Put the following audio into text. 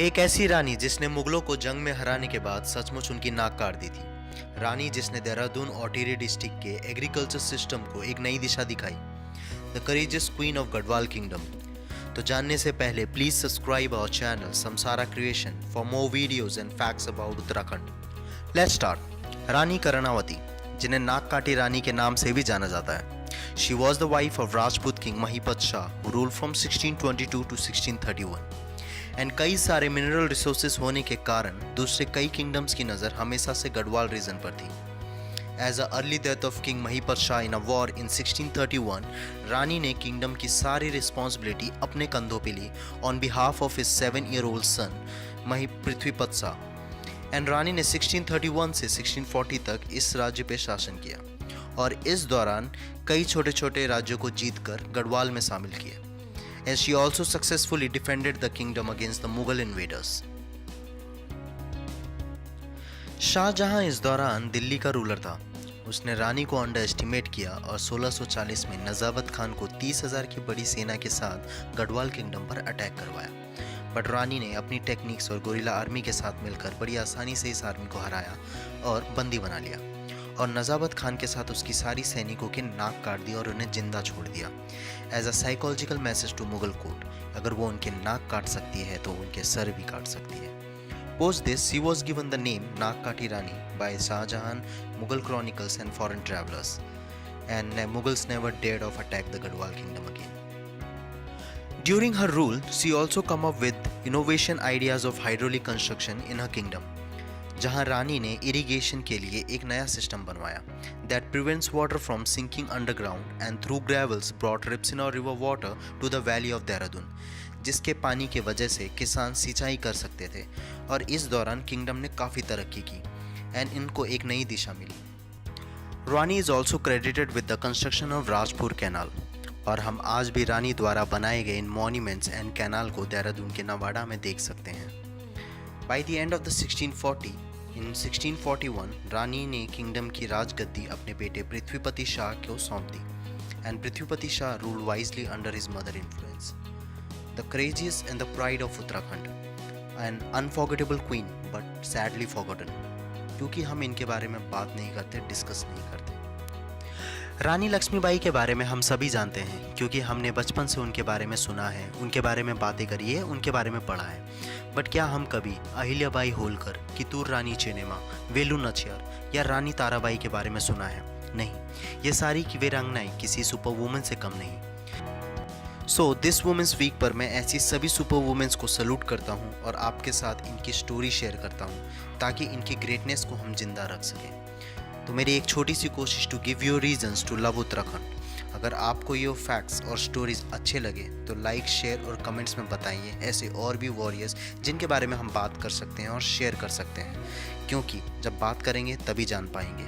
एक ऐसी रानी जिसने मुगलों को जंग में हराने के बाद सचमुच उनकी नाक काट दी थी। रानी जिसने देहरादून और टिहरी डिस्ट्रिक्ट के एग्रीकल्चर सिस्टम को एक नई दिशा दिखाई। The courageous queen of Garhwal kingdom. तो जानने से पहले please subscribe our channel Samsara Creation for more videos and facts about Uttarakhand. Let's start. Rani Karnavati, जिन्हें नाक काटी रानी के नाम से भी जाना जाता है। She was the wife of Rajput king Mahipat Shah who ruled from 1622 to 1631। And कई सारे मिनरल रिसोर्सेज होने के कारण दूसरे कई किंगडम्स की नज़र हमेशा से गढ़वाल रीजन पर थी। As a early death of king Mahipat Shah in a war in 1631, रानी ने किंगडम की सारी रिस्पॉन्सिबिलिटी अपने कंधों पे ली on behalf of his 7-year-old son Prithvipat Shah. And रानी ने 1631 से 1640 तक इस राज्य पे शासन किया और इस दौरान कई छोटे छोटे राज्यों को जीतकर गढ़वाल में शामिल किया। And she also successfully defended the kingdom against the Mughal invaders. Shahjahan इस दौरान दिल्ली का रूलर था। उसने रानी को अंडर एस्टिमेट किया और 1640 में नजाबत खान को 30,000 की बड़ी सेना के साथ गढ़वाल किंगडम पर अटैक करवाया। बट रानी ने अपनी टेक्निक्स और गोरिल्ला आर्मी के साथ मिलकर बड़ी आसानी से इस आर्मी को हराया और बंदी बना लिया और नजाबत खान के साथ उसकी सारी सैनिकों के नाक काट दिया और उन्हें जिंदा छोड़ दिया। As a psychological message to Mughal court, अगर वो उनके नाक काट सकती है तो उनके सर भी काट सकती है। Post this she was given the name Nak Kati Rani by Shah Jahan, Mughal chronicles and foreign travellers. And Mughals never dared of attack the Garhwal kingdom again. During her rule, she also come up with innovation ideas of hydraulic construction in her kingdom, जहां रानी ने irrigation के लिए एक नया system बनवाया that prevents water from sinking underground and through gravels brought Rispana और river water to the valley of Dehradun, जिसके पानी के वजह से किसान सिंचाई कर सकते थे। और इस दौरान किंगडम ने काफ़ी तरक्की की एंड इनको एक नई दिशा मिली। Rani is also credited with the construction of Rajpur canal, और हम आज भी रानी द्वारा बनाए गए इन मॉन्यूमेंट्स एंड कैनाल को देहरादून के नवाड़ा में देख सकते हैं। By the end of the 1640, इन 1641 रानी ने किंगडम की राजगद्दी अपने बेटे पृथ्वीपति शाह को सौंप दी and Prithvipati Shah rule wisely under his mother influence. The courageous and the pride of Uttarakhand, an unforgettable queen but sadly forgotten, क्योंकि हम इनके बारे में बात नहीं करते, डिस्कस नहीं करते। रानी लक्ष्मीबाई के बारे में हम सभी जानते हैं क्योंकि हमने बचपन से उनके बारे में सुना है, उनके बारे में बातें करी है, उनके बारे में पढ़ा है। बट क्या हम कभी अहिल्याबाई होलकर, कितूर रानी चेन्नम्मा, वेलु नाचियार या रानी ताराबाई के बारे में सुना है? नहीं, ये सारी की वीरांगनाएं किसी सुपर वुमेन से कम नहीं। सो दिस वुमेन्स वीक पर मैं ऐसी सभी सुपर वुमेन्स को सल्यूट करता हूँ और आपके साथ इनकी स्टोरी शेयर करता हूँ ताकि इनकी ग्रेटनेस को हम जिंदा रख सकें। तो मेरी एक छोटी सी कोशिश to give you reasons to love Uttarakhand. अगर आपको ये फैक्ट्स और स्टोरीज अच्छे लगे तो लाइक, शेयर और कमेंट्स में बताइए ऐसे और भी वॉरियर्स जिनके बारे में हम बात कर सकते हैं और शेयर कर सकते हैं, क्योंकि जब बात करेंगे तभी जान पाएंगे।